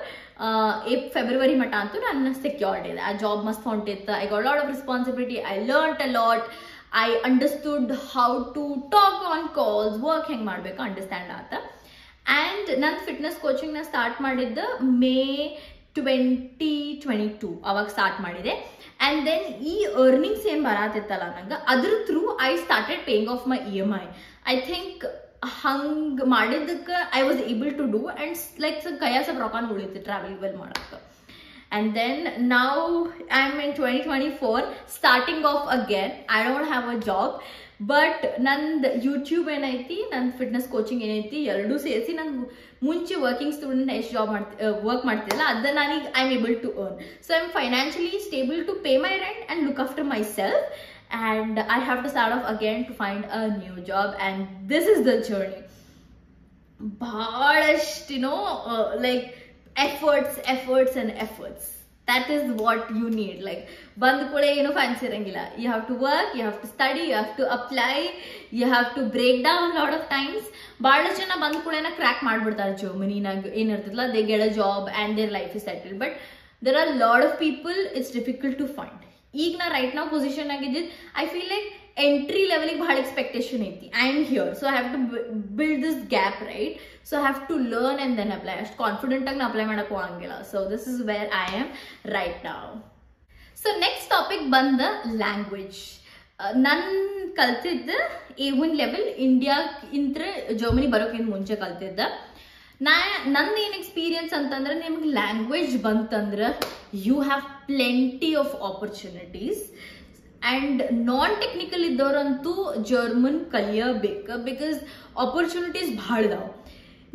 February ಮಟ್ಟ ಅಂತೂ ನನ್ನ ಸೆಕ್ಯೂರ್ಡ್ ಇದೆ. ಆ ಜಾಬ್ ಮಸ್ತ್ ಹೊಂಟಿತ್ತು. I got lot of responsibility, I learned a lot, I understood how to talk on calls, work ಹೆಂಗೆ ಮಾಡಬೇಕು understand ಆತ. ಆ್ಯಂಡ್ ನನ್ನ ಫಿಟ್ನೆಸ್ ಕೋಚಿಂಗ್ನ ಸ್ಟಾರ್ಟ್ ಮಾಡಿದ್ದು ಮೇ 2022 ಅವಾಗ ಸ್ಟಾರ್ಟ್ ಮಾಡಿದೆ. ಆ್ಯಂಡ್ ದೆನ್ ಈ ಅರ್ನಿಂಗ್ಸ್ ಏನು ಬರತ್ತಿತ್ತಲ್ಲ ನಂಗೆ, ಅದ್ರ through I started paying off my EMI. I think ಹಂಗೆ ಮಾಡಿದ್ದಕ್ಕೆ I was able to do, and like ಕೈಯಾಗ ಸ್ವಲ್ಪ ರೊಕ್ಕ ಉಳಿತು ಟ್ರಾವೆಲ್ ವೆಲ್ ಮಾಡೋಕ್ಕೆ. ಆ್ಯಂಡ್ ದೆನ್ ನಾವು I am in 2024 starting off again. I don't have a job, but ನಂದು YouTube ಏನೈತಿ, ನನ್ನ ಫಿಟ್ನೆಸ್ ಕೋಚಿಂಗ್ ಏನೈತಿ, ಎರಡೂ ಸೇರಿಸಿ ನಂಗೆ ಮುಂಚೆ ವರ್ಕಿಂಗ್ ಸ್ಟೂಡೆಂಟ್ ಎಷ್ಟು ವರ್ಕ್ ಮಾಡ್ತಿದ್ದಲ್ಲ ಅದನ್ನ ನಾನೀಗ I am able to earn. So I am financially stable to pay my rent and look after myself. And I have to start off again to find a new job, and this is the journey. Bahadast, like efforts and efforts. That is what you need. Like ಬಂದ ಕೂಡ ಏನು fancy ಇರಂಗಿಲ್ಲ. You have to work, you have to study, you have to apply, you have to break down a lot of times. ಬಹಳಷ್ಟು ಜನ ಬಂದ ಕೂಡ crack ಮಾಡ್ಬಿಡ್ತಾರೆ ಜರ್ಮನಿನಾಗ ಏನಿರ್ತದಲ್ಲ, they get a job and their life is settled. But there are a lot of people it's difficult to find. ಈಗ ನಾ right ನಾವು position ಆಗಿದ್ದಿದ್ದು, I feel like entry ಲೆವೆಲಿಗೆ ಭಾಳ ಎಕ್ಸ್ಪೆಕ್ಟೇಷನ್ ಐತಿ. I am here, so I have to build this gap, right? So I have to learn and then apply. ಅಷ್ಟು ಕಾನ್ಫಿಡೆಂಟಾಗಿ ನಾ ಅಪ್ಲೈ ಮಾಡೋಕೆ ಹೋಗಂಗಿಲ್ಲ. So this is where I am right now. So next topic ಬಂದ language. ನನ್ನ ಕಲ್ತಿದ್ದ A1 level India ಇಂತ್ರ Germany ಬರೋಕ್ಕಿಂತ ಮುಂಚೆ ಕಲ್ತಿದ್ದ. ನಂದೇನು ಎಕ್ಸ್ಪೀರಿಯನ್ಸ್ ಅಂತಂದ್ರೆ, ನಿಮ್ಗೆ ಲ್ಯಾಂಗ್ವೇಜ್ ಬಂತಂದ್ರೆ you have plenty of opportunities. And non technical ಇದ್ದವ್ರಂತೂ ಜರ್ಮನ್ ಕಲಿಯಬೇಕು, ಬಿಕಾಸ್ ಆಪರ್ಚುನಿಟೀಸ್ ಭಾಳ ಇದಾವೆ.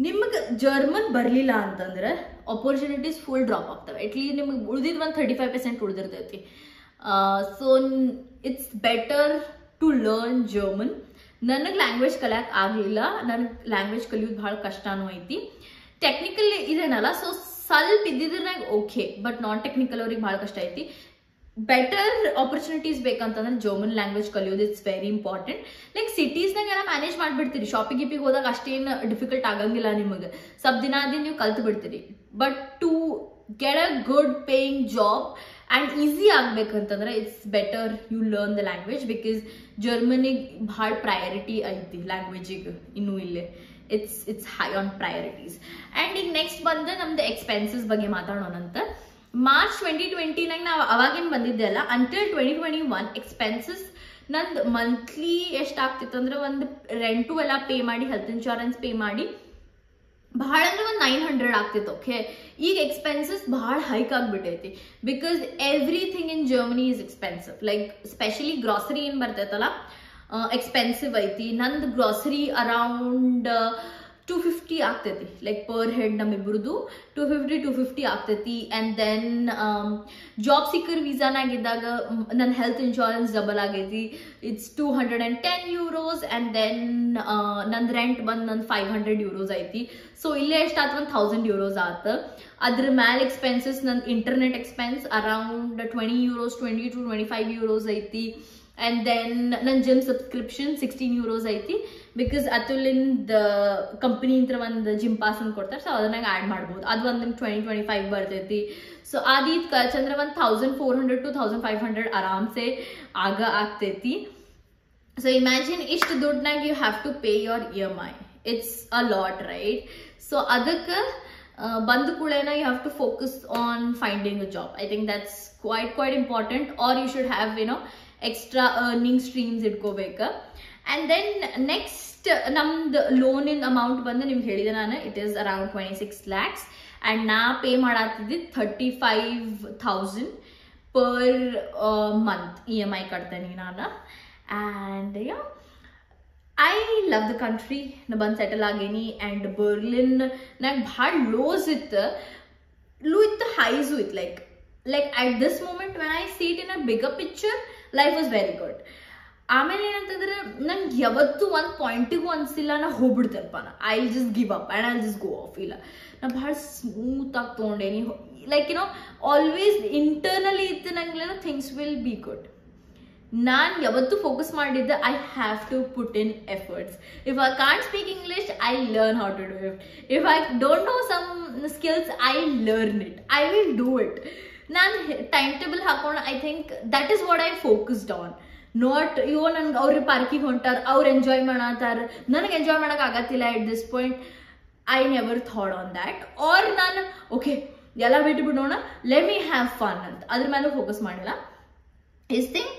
ನಿಮ್ಗೆ ಜರ್ಮನ್ ಬರಲಿಲ್ಲ ಅಂತಂದ್ರೆ ಆಪರ್ಚುನಿಟೀಸ್ ಫುಲ್ ಡ್ರಾಪ್ ಆಗ್ತವೆ. ಅಟ್ಲೀಸ್ಟ್ ನಿಮ್ಗೆ ಉಳಿದಿದ್ದು ಒಂದು 35% ಉಳಿದಿರ್ತೈತಿ. So it's better to learn German. ನನಗೆ ಲ್ಯಾಂಗ್ವೇಜ್ ಕಲಿಯಕ್ಕೆ ಆಗಲಿಲ್ಲ. ನನಗೆ ಲ್ಯಾಂಗ್ವೇಜ್ ಕಲಿಯೋದು ಭಾಳ ಕಷ್ಟನೂ ಐತಿ. ಟೆಕ್ನಿಕಲ್ ಇದೇನಲ್ಲ, ಸೊ ಸ್ವಲ್ಪ ಇದ್ದಿದ್ರಾಗ ಓಕೆ, ಬಟ್ ನಾನ್ ಟೆಕ್ನಿಕಲ್ ಅವ್ರಿಗೆ ಭಾಳ ಕಷ್ಟ ಐತಿ. ಬೆಟರ್ ಆಪರ್ಚುನಿಟೀಸ್ ಬೇಕಂತಂದ್ರೆ ಜರ್ಮನ್ ಲ್ಯಾಂಗ್ವೇಜ್ ಕಲಿಯೋದು ಇಟ್ಸ್ ವೆರಿ ಇಂಪಾರ್ಟೆಂಟ್. ಲೈಕ್ ಸಿಟೀಸ್ನಾಗ ಎಲ್ಲ ಮ್ಯಾನೇಜ್ ಮಾಡಿಬಿಡ್ತೀರಿ, ಶಾಪಿಗೆ ಹೋದಾಗ ಅಷ್ಟೇನು ಡಿಫಿಕಲ್ಟ್ ಆಗಂಗಿಲ್ಲ ನಿಮಗೆ. ಸ್ವಲ್ಪ ದಿನ ಆದಿಂದ ನೀವು ಕಲ್ತು ಬಿಡ್ತೀರಿ. But to get a good paying job and easy ಆಗ್ಬೇಕಂತಂದ್ರೆ it's better you learn the language, because ಜರ್ಮನಿಗೆ ಭಾಳ ಪ್ರಯಾರಿಟಿ ಐತಿ ಲ್ಯಾಂಗ್ವೇಜಿಗೆ. ಇನ್ನೂ ಇಲ್ಲೇ it's high on priorities. And ಈಗ ನೆಕ್ಸ್ಟ್ ಬಂದು ನಮ್ದು ಎಕ್ಸ್ಪೆನ್ಸಸ್ ಬಗ್ಗೆ ಮಾತಾಡೋಣಂತ. ಮಾರ್ಚ್ 2020 ನಾವು ಅವಾಗೇನು ಬಂದಿದ್ದೆ ಅಲ್ಲ, ಅಂಟಿಲ್ 2021 ಎಕ್ಸ್ಪೆನ್ಸಸ್ ನಂದು ಮಂತ್ಲಿ ಎಷ್ಟಾಗ್ತಿತ್ತು ಅಂದ್ರೆ, ಒಂದು ರೆಂಟು ಎಲ್ಲ ಪೇ ಮಾಡಿ, ಹೆಲ್ತ್ ಇನ್ಶೂರೆನ್ಸ್ ಪೇ ಮಾಡಿ ಭಾಳ ಅಂದ್ರೆ ಒಂದು 900 ಆಗ್ತಿತ್ತು. ಓಕೆ, ಈಗ ಎಕ್ಸ್ಪೆನ್ಸಸ್ ಭಾಳ ಹೈಕ್ ಆಗಿಬಿಟ್ಟೈತಿ, because everything in Germany is expensive. Like specially grocery ಏನು ಬರ್ತೈತಲ್ಲ ಎಕ್ಸ್ಪೆನ್ಸಿವ್ ಐತಿ. ನಂದು ಗ್ರಾಸರಿ ಅರೌಂಡ್ 250 ಆಗ್ತೈತಿ, ಲೈಕ್ ಪರ್ ಹೆಡ್ ನಮ್ಮಿಬ್ರದ್ದು 250 ಆಗ್ತೈತಿ. ಆ್ಯಂಡ್ ದೆನ್ ಜಾಬ್ ಸಿಕ್ಕರ್ ವೀಸಾನಾಗಿದ್ದಾಗ ನನ್ನ ಹೆಲ್ತ್ ಇನ್ಶೂರೆನ್ಸ್ ಡಬಲ್ ಆಗೈತಿ, ಇಟ್ಸ್ €210. ಆ್ಯಂಡ್ ದೆನ್ ನನ್ನ ರೆಂಟ್ ಬಂದು ನನ್ನ €500 ಐತಿ. ಸೊ ಇಲ್ಲೇ ಎಷ್ಟಾಯ್ತು, ಒಂದು €1000 ಆತ. ಅದ್ರ ಮ್ಯಾಲೆ ಎಕ್ಸ್ಪೆನ್ಸಸ್ ನನ್ನ ಇಂಟರ್ನೆಟ್ ಎಕ್ಸ್ಪೆನ್ಸ್ ಅರೌಂಡ್ €20, €20 to €25 ಐತಿ. ಆ್ಯಂಡ್ ದೆನ್ ನನ್ನ ಜಿಮ್ ಸಬ್ಸ್ಕ್ರಿಪ್ಷನ್ €16 ಐತಿ, ಬಿಕಾಸ್ ಅತುಲಿಂದ ಕಂಪನಿ ಅಂತ ಒಂದು ಜಿಮ್ ಪಾಸ್ ಅಂತ ಕೊಡ್ತಾರೆ, ಸೊ ಅದನ್ನಾಗ ಆ್ಯಡ್ ಮಾಡ್ಬೋದು. ಅದು ಒಂದು ನಿಮ್ಗೆ 20-25 ಬರ್ತೈತಿ. ಸೊ ಅದಿದ್ ಖರ್ಚಂದ್ರೆ ಒಂದು $1400 to $1500 ಆರಾಮ್ಸೆ ಆಗ್ತೈತಿ. ಸೊ ಇಮ್ಯಾಜಿನ್ ಇಷ್ಟು ದುಡ್ಡನಾಗ you have to pay your EMI. It's a lot, right? So ಅದಕ್ಕೆ ಬಂದ ಕೂಡಲೇನ you have to focus on finding a job. I think that's quite important. Or you should have extra earning streams ಇಟ್ಕೋಬೇಕು. And then next ನಮ್ದು ಲೋನಿನ amount ಬಂದು ನಿಮ್ಗೆ ಹೇಳಿದೆ ನಾನು, it is around 26 lakhs. And ನಾ ಪೇ ಮಾಡತ್ತಿದ್ದು 35,000 ಪರ್ ಮಂತ್ EMI ಕಟ್ತೇನೆ ನಾನು. And I love the country. ನಾ ಬಂದು ಸೆಟಲ್ ಆಗೇನಿ. ಆ್ಯಂಡ್ ಬರ್ಲಿನ್ ನಾಗ ಭಾಳ ಲೋಸ್ ಇತ್ತು, ಹೈಸು ಇತ್ತು. Like at this moment when I see it in a bigger picture, life was very good. ಆಮೇಲೆ ಏನಂತಂದ್ರೆ ನಂಗೆ ಯಾವತ್ತೂ ಒಂದು ಪಾಯಿಂಟಿಗೂ ಅನಿಸಿಲ್ಲ ನಾ ಹೋಗ್ಬಿಡ್ತೇನಪ್ಪ, I will just give up and I will just go off. ಇಲ್ಲ, ನಾ ಭಾಳ ಸ್ಮೂತಾಗಿ ತೊಗೊಂಡೇನಿ. ಲೈಕ್ ಆಲ್ವೇಸ್ ಇಂಟರ್ನಲಿ ಇತ್ತು ನಂಗೆ ಥಿಂಗ್ಸ್ ವಿಲ್ ಬಿ ಗುಡ್. ನಾನು ಯಾವತ್ತೂ ಫೋಕಸ್ ಮಾಡಿದ್ದೆ I have to put in efforts. If I can't speak English, I learn how to do it. If I don't know some skills, I learn it, I will do it. ನಾನು time table ಹಾಕೊಂಡು I think that is what I focused on. Not ನನ್ಗೆ ಅವ್ರ ಪಾರ್ಕಿಗೆ ಹೊಂಟಾರ, ಅವ್ರು enjoy ಮಾಡತ್ತಾರ, ನನಗೆ enjoy ಮಾಡೋಕೆ ಆಗತ್ತಿಲ್ಲ at this point. I never thought on that. Or ನಾನು ಓಕೆ ಎಲ್ಲ ಬಿಟ್ಟು ಬಿಡೋಣ, ಲೆಟ್ ಮಿ ಹ್ಯಾವ್ ಫನ್ ಅಂತ ಅದ್ರ ಮೇಲೆ ಫೋಕಸ್ ಮಾಡಿಲ್ಲ. Is thing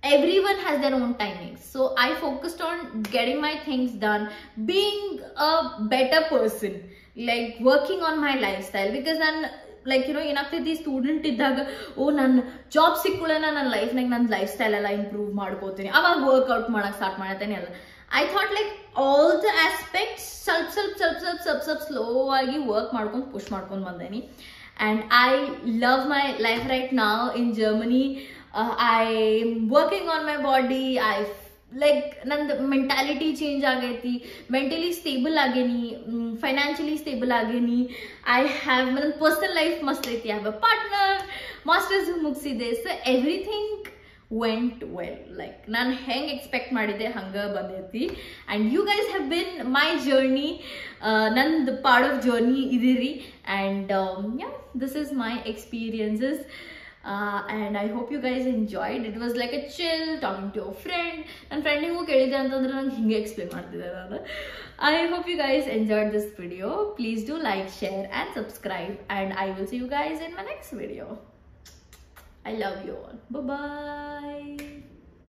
everyone has their own timings, so I focused on getting my things done, being a better person, like working on my lifestyle. Because ನಾನು like ಏನಾಗ್ತೈತಿ, student ಇದ್ದಾಗ ನಾನು job ಸಿಕ್ಕುಳೇನ ನನ್ನ ಲೈಫ್ನಾಗ ನನ್ನ ಲೈಫ್ ಸ್ಟೈಲ್ ಎಲ್ಲ improve ಮಾಡ್ಕೋತೀನಿ, ಅವಾಗ workout ಮಾಡಕ್ಕೆ ಸ್ಟಾರ್ಟ್ ಮಾಡತ್ತೇನೆ ಅಲ್ಲ. I thought like all the aspects ಸ್ವಲ್ಪ ಸ್ಲೋ ಆಗಿ ವರ್ಕ್ ಮಾಡ್ಕೊಂಡು ಪುಷ್ ಮಾಡ್ಕೊಂಡು ಬಂದೇನಿ. And I love my life right now in Germany. I'm working on my body. Like ನಂದು ಮೆಂಟಾಲಿಟಿ ಚೇಂಜ್ ಆಗೈತಿ, ಮೆಂಟಲಿ ಸ್ಟೇಬಲ್ ಆಗೇನಿ, ಫೈನಾನ್ಷಿಯಲಿ ಸ್ಟೇಬಲ್ ಆಗೇನಿ. ಐ ಹ್ಯಾವ್ ನನ್ನ ಪರ್ಸನಲ್ ಲೈಫ್ ಮಸ್ತ್ ಐತಿ. I have a partner, masters ಮುಗಿಸಿದೆ. So everything went well. Like ನಾನು ಹೆಂಗೆ ಎಕ್ಸ್ಪೆಕ್ಟ್ ಮಾಡಿದ್ದೆ ಹಂಗೆ ಬಂದೈತಿ. And you guys have been my journey, ನಂದು ಪಾರ್ಟ್ ಆಫ್ ಜರ್ನಿ ಇದೀರಿ. And this is my experiences. And I hope you guys enjoyed. It was like a chill talking to a friend. ನನ್ನ ಫ್ರೆಂಡಿಗೂ ಕೇಳಿದೆ ಅಂತಂದ್ರೆ ನಂಗೆ ಹಿಂಗೆ ಎಕ್ಸ್ಪ್ಲೇನ್ ಮಾಡ್ತಿದ್ದೆ ನಾನು. I hope you guys enjoyed this video. Please do like, share and subscribe, and I will see you guys in my next video. I love you all. Bye bye.